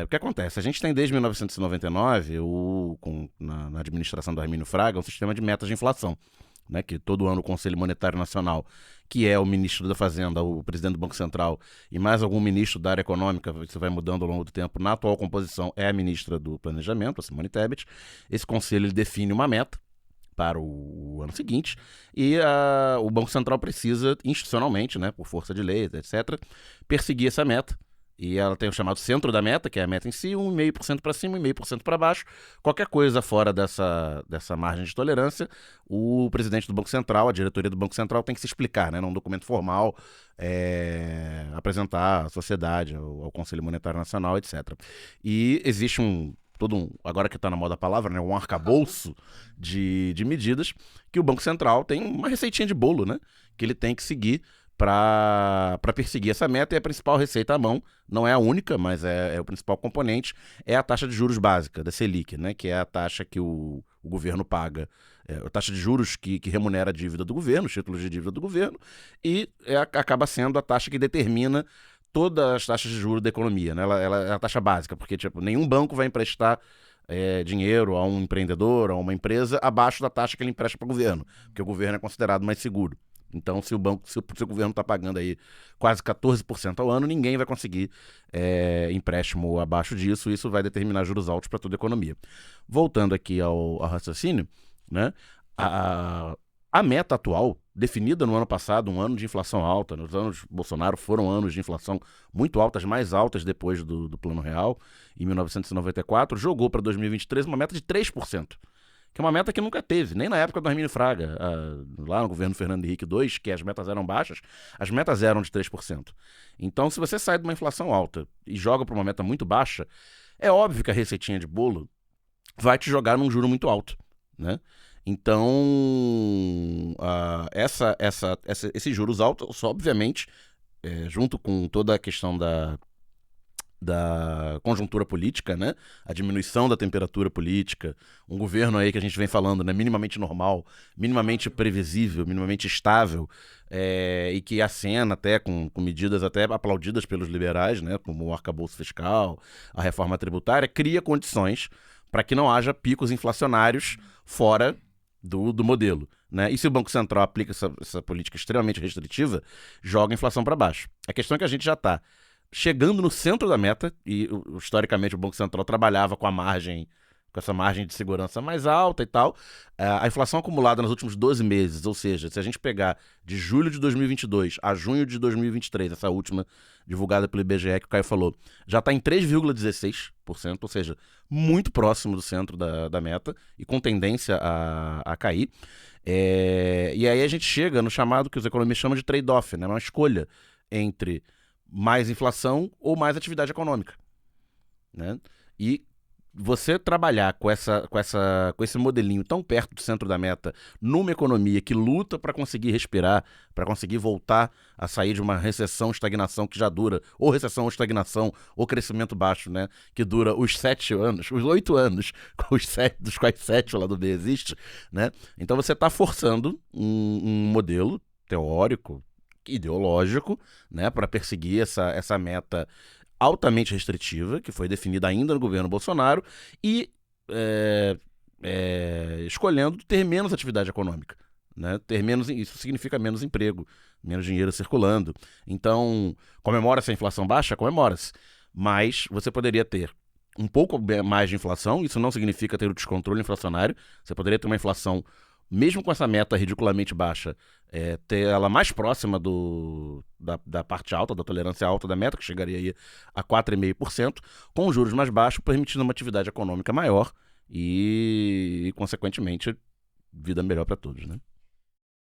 O que acontece? A gente tem desde 1999, na administração do Armínio Fraga, um sistema de metas de inflação, né, que todo ano o Conselho Monetário Nacional, que é o ministro da Fazenda, o presidente do Banco Central e mais algum ministro da área econômica, isso vai mudando ao longo do tempo, na atual composição é a ministra do Planejamento, a Simone Tebet. Esse conselho ele define uma meta para o ano seguinte e o Banco Central precisa, institucionalmente, né, por força de lei, etc., perseguir essa meta. E ela tem o chamado centro da meta, que é a meta em si, 1,5% para cima, 1,5% para baixo. Qualquer coisa fora dessa margem de tolerância, o presidente do Banco Central, a diretoria do Banco Central tem que se explicar, né, num documento formal, apresentar à sociedade, ao Conselho Monetário Nacional, etc. E existe agora que está na moda a palavra, né, um arcabouço de medidas que o Banco Central tem uma receitinha de bolo, né, que ele tem que seguir para perseguir essa meta, e a principal receita à mão, não é a única, mas é o principal componente, é a taxa de juros básica, da Selic, né, que é a taxa que o governo paga, a taxa de juros que remunera a dívida do governo, os títulos de dívida do governo, e acaba sendo a taxa que determina todas as taxas de juros da economia, né? Ela é a taxa básica, porque tipo, nenhum banco vai emprestar dinheiro a um empreendedor, a uma empresa, abaixo da taxa que ele empresta para o governo, porque o governo é considerado mais seguro. Então, se o governo está pagando aí quase 14% ao ano, ninguém vai conseguir empréstimo abaixo disso. Isso vai determinar juros altos para toda a economia. Voltando aqui ao raciocínio, né? A meta atual, definida no ano passado, um ano de inflação alta, nos anos Bolsonaro foram anos de inflação muito altas, mais altas depois do Plano Real, em 1994, jogou para 2023 uma meta de 3%. Que é uma meta que nunca teve, nem na época do Armínio Fraga, lá no governo Fernando Henrique II, que as metas eram baixas, as metas eram de 3%. Então, se você sai de uma inflação alta e joga para uma meta muito baixa, é óbvio que a receitinha de bolo vai te jogar num juro muito alto, né? Então, esses juros altos, obviamente, junto com toda a questão da conjuntura política, né? A diminuição da temperatura política, um governo aí que a gente vem falando, né? Minimamente normal, minimamente previsível, minimamente estável, e que acena até com medidas até aplaudidas pelos liberais, né? Como o arcabouço fiscal, a reforma tributária, cria condições para que não haja picos inflacionários fora do modelo. Né? E se o Banco Central aplica essa política extremamente restritiva, joga a inflação para baixo. A questão é que a gente já está chegando no centro da meta, e historicamente o Banco Central trabalhava com essa margem de segurança mais alta e tal. A inflação acumulada nos últimos 12 meses, ou seja, se a gente pegar de julho de 2022 a junho de 2023, essa última divulgada pelo IBGE que o Caio falou, já está em 3,16%, ou seja, muito próximo do centro da meta e com tendência a cair. E aí a gente chega no chamado que os economistas chamam de trade-off, né? Uma escolha entre mais inflação ou mais atividade econômica, né? E você trabalhar com esse modelinho tão perto do centro da meta, numa economia que luta para conseguir respirar, para conseguir voltar a sair de uma recessão, estagnação que já dura, ou recessão ou estagnação, ou crescimento baixo, né? Que dura os 7 anos, os 8 anos, dos quais 7 o lado B existe, né? Então você está forçando um modelo teórico, ideológico, né, para perseguir essa meta altamente restritiva, que foi definida ainda no governo Bolsonaro, e escolhendo ter menos atividade econômica. Né? Isso significa menos emprego, menos dinheiro circulando. Então, comemora-se a inflação baixa? Comemora-se. Mas você poderia ter um pouco mais de inflação, isso não significa ter o descontrole inflacionário, você poderia ter uma inflação mesmo com essa meta ridiculamente baixa, ter ela mais próxima da parte alta, da tolerância alta da meta, que chegaria aí a 4,5%, com juros mais baixos, permitindo uma atividade econômica maior e consequentemente, vida melhor para todos, né?